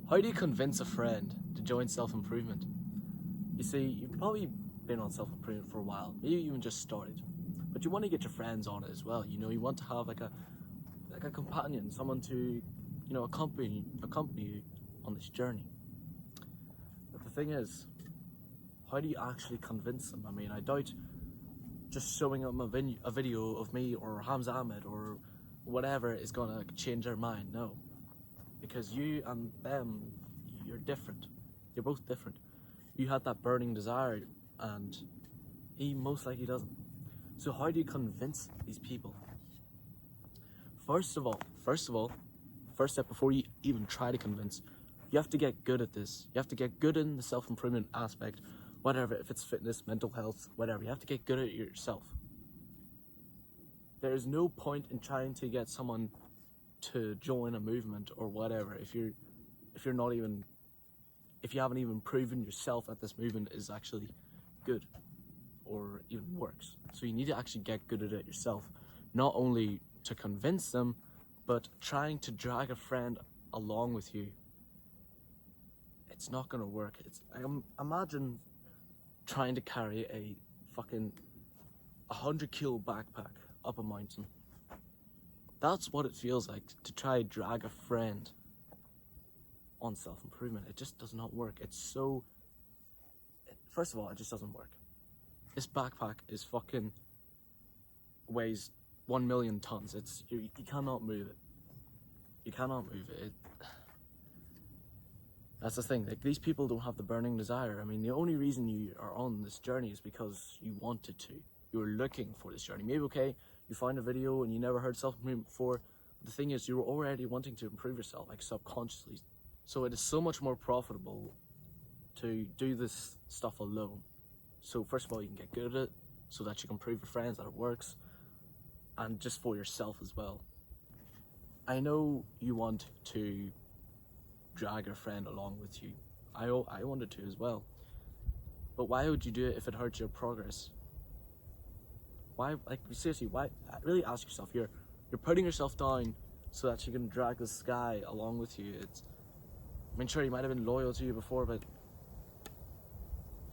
How do you convince a friend to join self-improvement? You see, you've probably been on self-improvement for a while, maybe you even just started, but you want to get your friends on it as well. You know, you want to have like a companion, someone to, accompany you on this journey. But the thing is, how do you actually convince them? I mean, I doubt just showing them a video of me or Hamza Ahmed or whatever is gonna change their mind. No, because you and them, you're different. You're both different. You had that burning desire, and he most likely doesn't. So how do you convince these people? First of all, first step before you even try to convince, you have to get good at this. You have to get good in the self-improvement aspect, whatever, if it's fitness, mental health, whatever. You have to get good at it yourself. There is no point in trying to get someone to join a movement or whatever if you haven't even proven yourself that this movement is actually good or even works. So you need to actually get good at it yourself, not only to convince them, but trying to drag a friend along with you. It's not gonna work. Imagine trying to carry a fucking 100-kilo backpack up a mountain. That's what it feels like to try to drag a friend on self-improvement. It just does not work. First of all, it just doesn't work. This backpack is weighs 1 million tons. You cannot move it. You cannot move it. That's the thing. Like, these people don't have the burning desire. I mean, the only reason you are on this journey is because you wanted to. You were looking for this journey. Maybe, okay, you find a video and you never heard self-improvement before. But the thing is, you were already wanting to improve yourself, like subconsciously. So it is so much more profitable to do this stuff alone. So first of all, you can get good at it so that you can prove your friends that it works, and just for yourself as well. I know you want to drag your friend along with you. I wanted to as well. But why would you do it if it hurts your progress? Why, like, seriously, why? Really ask yourself. You're putting yourself down so that you can drag this guy along with you. I mean, sure, he might have been loyal to you before, but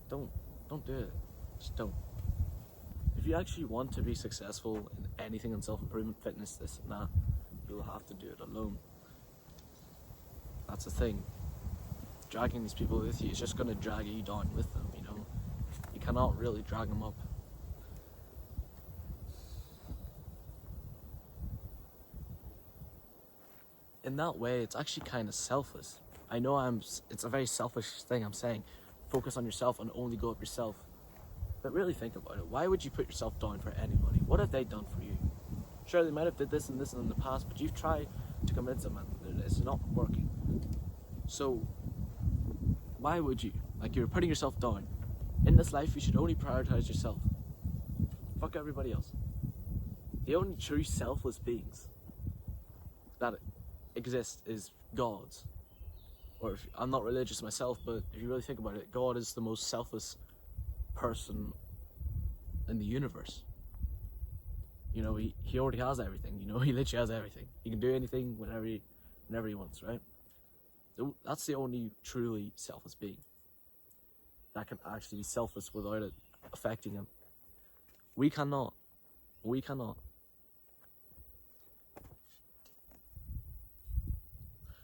don't do it. Just don't. If you actually want to be successful in anything in self-improvement, fitness, this and that, you'll have to do it alone. That's the thing. Dragging these people with you is just going to drag you down with them, you know. You cannot really drag them up. In that way, it's actually kind of selfless. I know it's a very selfish thing I'm saying. Focus on yourself and only go up yourself. But really think about it. Why would you put yourself down for anybody? What have they done for you? Sure, they might have did this and this in the past, but you've tried to convince them and it's not working. So, why would you? Like, you're putting yourself down. In this life, you should only prioritize yourself. Fuck everybody else. The only true selfless beings that exist is gods. Or I'm not religious myself, but if you really think about it, God is the most selfless person in the universe. You know, he already has everything. You know, he literally has everything. He can do anything whenever he wants, right? So that's the only truly selfless being that can actually be selfless without it affecting him. We cannot.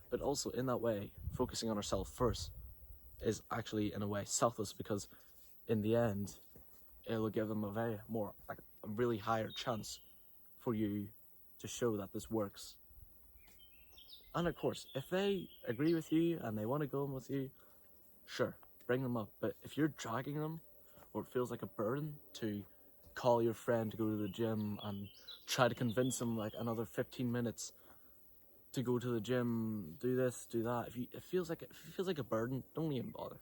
But also, in that way, focusing on ourselves first is actually, in a way, selfless, because in the end, it'll give them a really higher chance for you to show that this works. And of course, if they agree with you and they want to go in with you, sure, bring them up. But if you're dragging them, or it feels like a burden to call your friend to go to the gym and try to convince them like another 15 minutes to go to the gym, do this, do that. If it feels like a burden, don't even bother.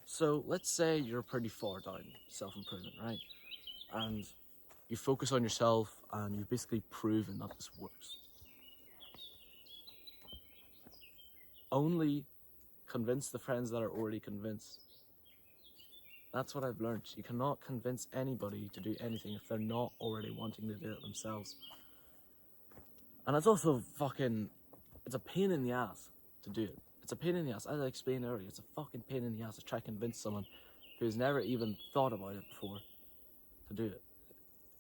So let's say you're pretty far down self-improvement, right? And you focus on yourself and you've basically proven that this works. Only convince the friends that are already convinced. That's what I've learned. You cannot convince anybody to do anything if they're not already wanting to do it themselves. And it's also fucking it's a pain in the ass to do it. It's a pain in the ass. As I explained earlier, it's a fucking pain in the ass to try to convince someone who's never even thought about it before to do it.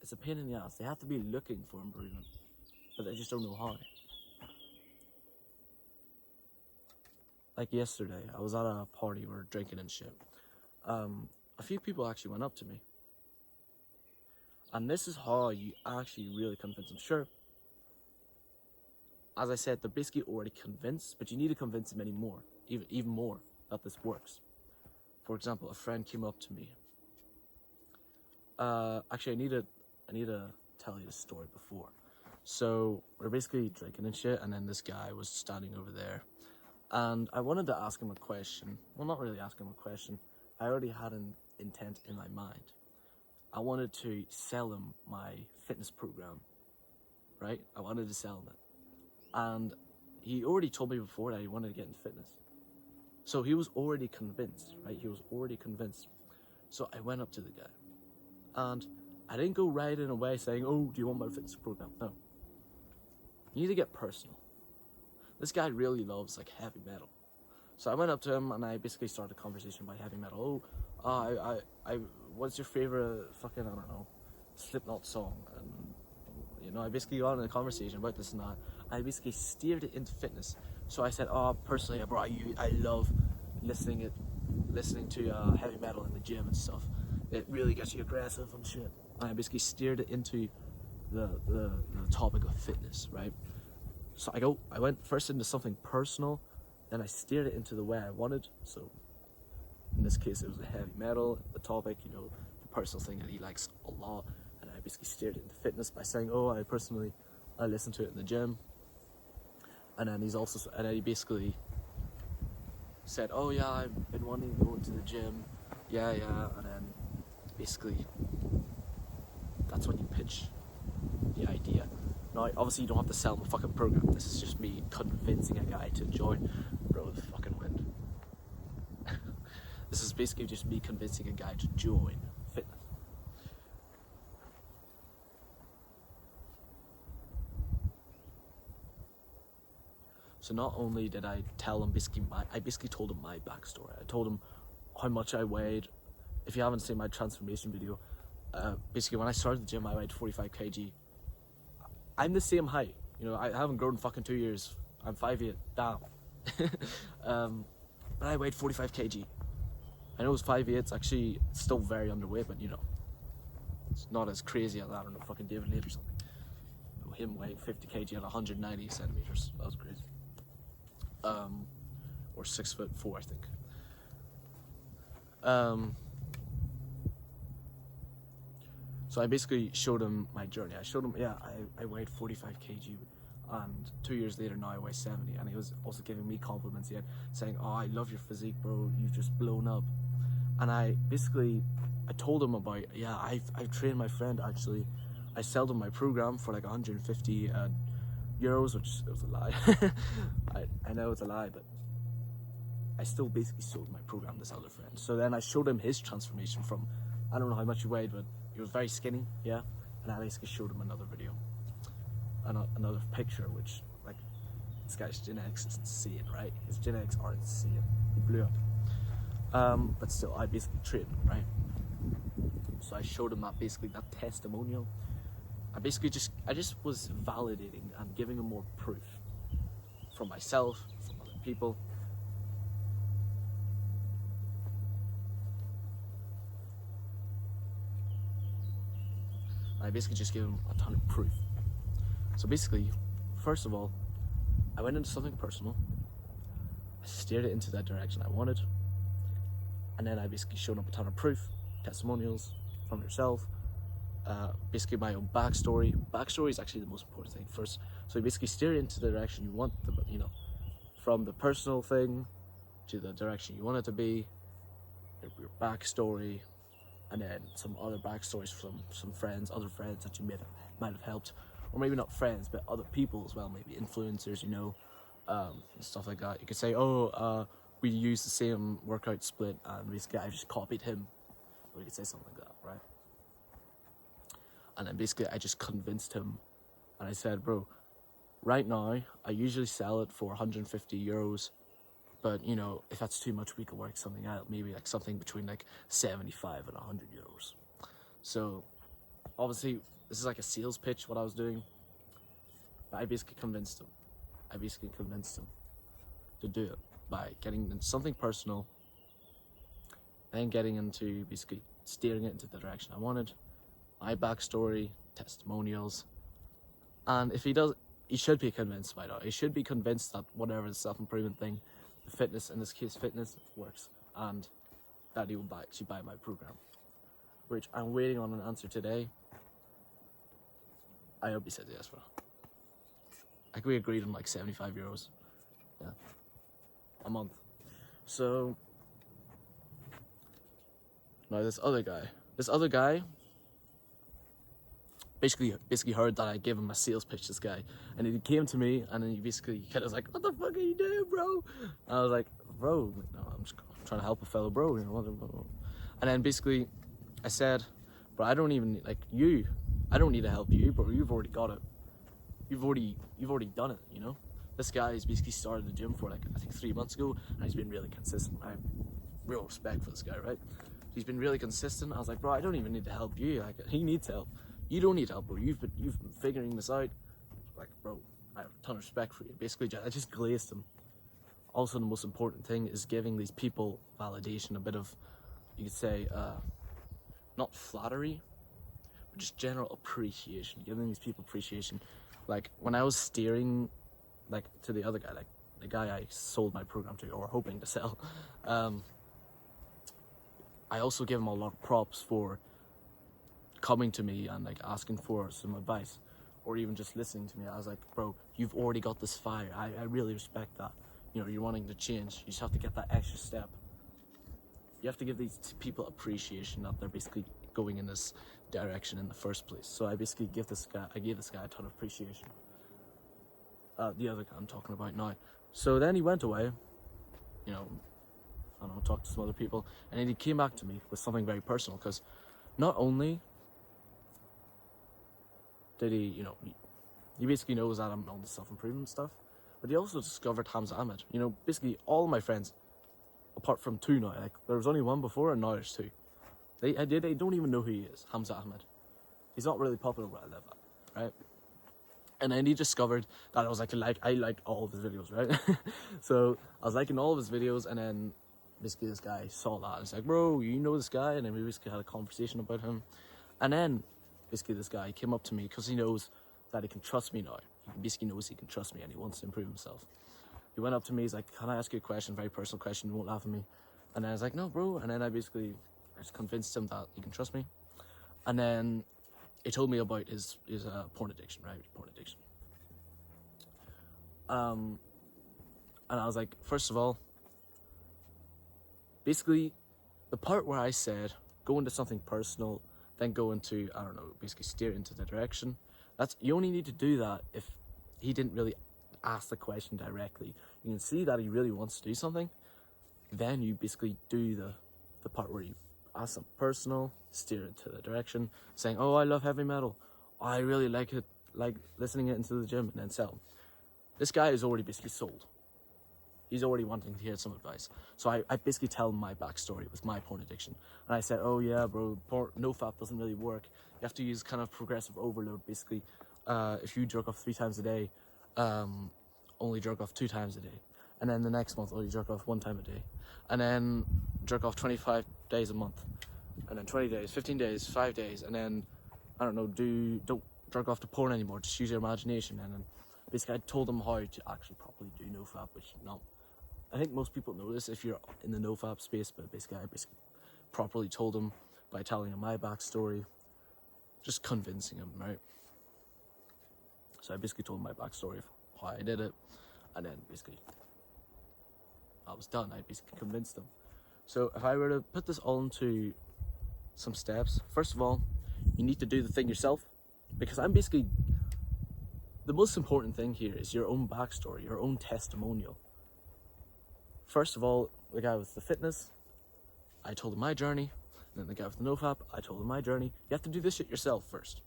It's a pain in the ass. They have to be looking for improvement, but they just don't know how. Like yesterday, I was at a party, we were drinking and shit. A few people actually went up to me. And this is how you actually really convince them. Sure, as I said, they're basically already convinced, but you need to convince them anymore, even more, that this works. For example, a friend came up to me. Actually, I need to tell you the story before. So we're basically drinking and shit, and then this guy was standing over there, and I wanted to ask him a question. Well, not really ask him a question. I already had an intent in my mind. I wanted to sell him my fitness program, right? I wanted to sell him it. And he already told me before that he wanted to get into fitness. So he was already convinced, right? He was already convinced. So I went up to the guy. And I didn't go right in a way saying, oh, do you want my fitness program? No. You need to get personal. This guy really loves like heavy metal. So I went up to him and I basically started a conversation about heavy metal. Oh, what's your favorite fucking, I don't know, Slipknot song? And, you know, I basically got in a conversation about this and that. I basically steered it into fitness. So I said, oh, personally, bro, I love listening to heavy metal in the gym and stuff. It really gets you aggressive and shit. And I basically steered it into the topic of fitness, right? So I went first into something personal, then I steered it into the way I wanted. So in this case, it was the heavy metal, the topic, you know, the personal thing that he likes a lot. And I basically steered it into fitness by saying, oh, I listen to it in the gym. And then he basically said, oh yeah, I've been wanting to go to the gym. Yeah. And then basically, that's when you pitch the idea. Now, obviously you don't have to sell him a fucking program. This is just me convincing a guy to join. Bro, the fucking wind. This is basically just me convincing a guy to join fitness. So not only did I tell him I basically told him my backstory. I told him how much I weighed. If you haven't seen my transformation video, basically when I started the gym, I weighed 45 kg. I'm the same height. You know, I haven't grown in fucking 2 years. I'm 5'8", damn. But I weighed 45 kg. I know it's 5'8", it's actually still very underweight, but you know, it's not as crazy as, I don't know, fucking David Late or something. You know, him weighing 50 kg at 190 centimeters. That was crazy. Or 6'4", I think. So I basically showed him my journey. I showed him, I weighed 45 kg, and 2 years later now I weigh 70. And he was also giving me compliments yet, saying, oh, I love your physique, bro, you've just blown up. And I told him about, I've trained my friend actually. I sold him my program for like 150 euros, which it was a lie. I know it's a lie, but I still basically sold my program to this other friend. So then I showed him his transformation from, I don't know how much he weighed, but he was very skinny, yeah. And I basically showed him another video, another picture, which, like, this guy's genetics is insane, right? His genetics are insane. He blew up. But still, I basically trained him, right? So I showed him that testimonial. I just was validating and giving him more proof from myself, from other people. I basically just gave him a ton of proof. So basically, first of all, I went into something personal. I steered it into that direction I wanted. And then I basically showed up a ton of proof, testimonials from yourself, basically my own backstory. Backstory is actually the most important thing first. So you basically steer it into the direction you want, from the personal thing to the direction you want it to be, your backstory, and then some other backstories from some other friends that you might have helped, or maybe not friends, but other people as well, maybe influencers, and stuff like that. You could say, we used the same workout split, and basically I just copied him, or you could say something like that, right? And then basically I just convinced him, and I said, bro, Right now, I usually sell it for 150 euros. But, you know, if that's too much, we could work something out. Maybe like something between like 75 and 100 euros. So, obviously, this is like a sales pitch, what I was doing. I basically convinced him. To do it by getting into something personal, then getting into basically steering it into the direction I wanted. My backstory, testimonials. And if he does, he should be convinced by now. He should be convinced that whatever the self-improvement thing, the fitness, in this case fitness, works, and that he will actually buy my program, which I'm waiting on an answer today. I hope he says yes for it. Like, we agreed on like 75 euros, yeah, a month. So now this other guy basically heard that I gave him a sales pitch, this guy, and he came to me and then he basically kind of was like, "What the fuck are you doing, bro?" And I was like, "Bro, no, I'm just trying to help a fellow bro, you know." And then basically I said, "Bro, I don't even like you. I don't need to help you, bro. You've already got it. You've already done it, you know." This guy has basically started the gym for like, I think 3 months ago, and he's been really consistent. I have real respect for this guy, right? He's been really consistent. I was like, "Bro, I don't even need to help you. Like, he needs help. You don't need help, bro. You've been figuring this out." Like, bro, I have a ton of respect for you. Basically, I just glazed him. Also, the most important thing is giving these people validation, a bit of, you could say, not flattery, but just general appreciation. Giving these people appreciation. Like, when I was steering, like, to the other guy, like, the guy I sold my program to, or hoping to sell, I also gave him a lot of props for coming to me and like asking for some advice, or even just listening to me. I was like, "Bro, you've already got this fire. I really respect that. You know, you're wanting to change. You just have to get that extra step." You have to give these people appreciation that they're basically going in this direction in the first place. So I basically gave this guy a ton of appreciation. The other guy I'm talking about now. So then he went away, you know, I don't know, talked to some other people, and then he came back to me with something very personal, because not only did he, you know, he basically knows that I'm on the self-improvement stuff, but he also discovered Hamza Ahmed. You know, basically all my friends, apart from two now, like, there was only one before and now there's two. They don't even know who he is, Hamza Ahmed. He's not really popular where I live at, right? And then he discovered that I was I liked all of his videos, right? So I was liking all of his videos, and then basically this guy saw that and he's like, "Bro, you know this guy?" And then we basically had a conversation about him. And then basically this guy came up to me because he knows that he can trust me now. He basically knows he can trust me and he wants to improve himself. He went up to me, he's like, "Can I ask you a question, very personal question, you won't laugh at me?" And then I was like, "No, bro." And then I just convinced him that he can trust me. And then he told me about his porn addiction, right? Porn addiction. And I was like, first of all, basically, the part where I said, go into something personal, then go into, I don't know, basically steer into the direction. You only need to do that if he didn't really ask the question directly. You can see that he really wants to do something. Then you basically do the part where you ask something personal, steer it to the direction, saying, "Oh, I love heavy metal. I really like it, like listening it into the gym," and then sell. This guy is already basically sold. He's already wanting to hear some advice. So I basically tell him my backstory with my porn addiction. And I said, "Oh yeah, bro, NoFap doesn't really work. You have to use kind of progressive overload. Basically, if you jerk off 3 times a day, only jerk off 2 times a day. And then the next month, only jerk off 1 time a day. And then jerk off 25 days a month. And then 20 days, 15 days, 5 days. And then, I don't know, don't jerk off to porn anymore. Just use your imagination." And then basically I told him how to actually properly do NoFap, which I think most people know this if you're in the NoFap space, but basically I properly told him by telling him my backstory, just convincing him, right? So I basically told him my backstory of how I did it, and then basically I was done. I basically convinced him. So if I were to put this all into some steps, first of all, you need to do the thing yourself, because the most important thing here is your own backstory, your own testimonial. First of all, the guy with the fitness, I told him my journey. And then the guy with the NoFap, I told him my journey. You have to do this shit yourself first.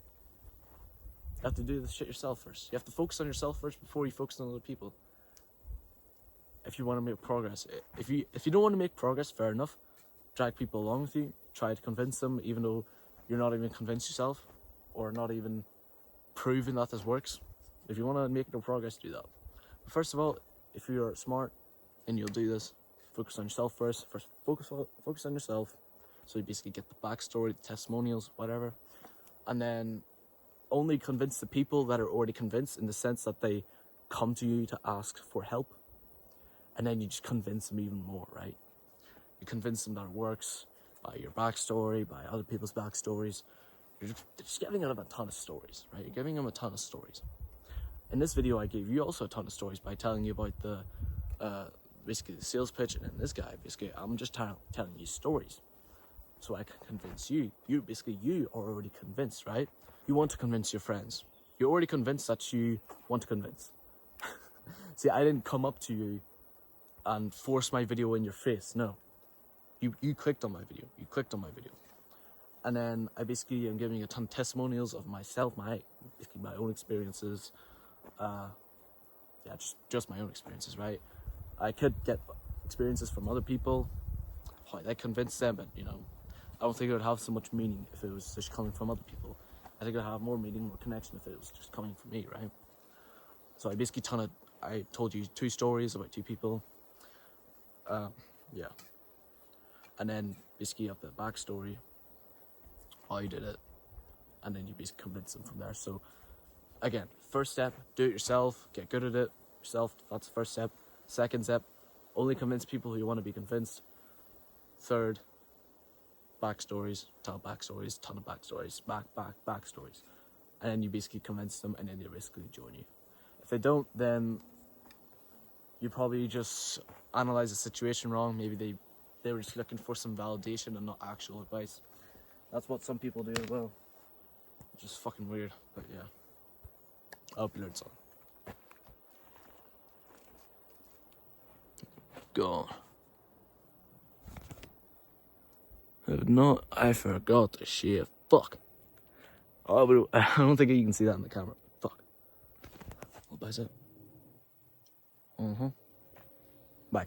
You have to do this shit yourself first. You have to focus on yourself first before you focus on other people. If you want to make progress, if you don't want to make progress, fair enough. Drag people along with you. Try to convince them, even though you're not even convinced yourself, or not even proving that this works. If you want to make no progress, do that. But first of all, if you're smart and you'll do this, focus on yourself first. First, focus on yourself. So you basically get the backstory, the testimonials, whatever, and then only convince the people that are already convinced, in the sense that they come to you to ask for help, and then you just convince them even more, right? You convince them that it works by your backstory, by other people's backstories. You're just giving them a ton of stories, right? You're giving them a ton of stories. In this video, I gave you also a ton of stories by telling you about the basically the sales pitch, and then this guy, basically, I'm just telling you stories so I can convince you. You are already convinced, right? You want to convince your friends. You're already convinced that you want to convince. See, I didn't come up to you and force my video in your face. No. You clicked on my video. And then I basically am giving a ton of testimonials of myself, my own experiences. Just my own experiences, right? I could get experiences from other people. How they convince them, but I don't think it would have so much meaning if it was just coming from other people. I think it would have more meaning, more connection if it was just coming from me, right? So I basically I told you 2 stories about 2 people. Yeah. And then basically you have the backstory, how you did it, and then you basically convince them from there. So again, first step, do it yourself, get good at it yourself. That's the first step. Second step, only convince people who you want to be convinced. Third, backstories, ton of backstories, backstories. And then you basically convince them, and then they basically join you. If they don't, then you probably just analyze the situation wrong. Maybe they were just looking for some validation and not actual advice. That's what some people do as well. Which is fucking weird, but yeah. I hope you learned something. God. If not, I forgot to share. Fuck. Oh, but I don't think you can see that in the camera. Fuck. What bicep? Bye.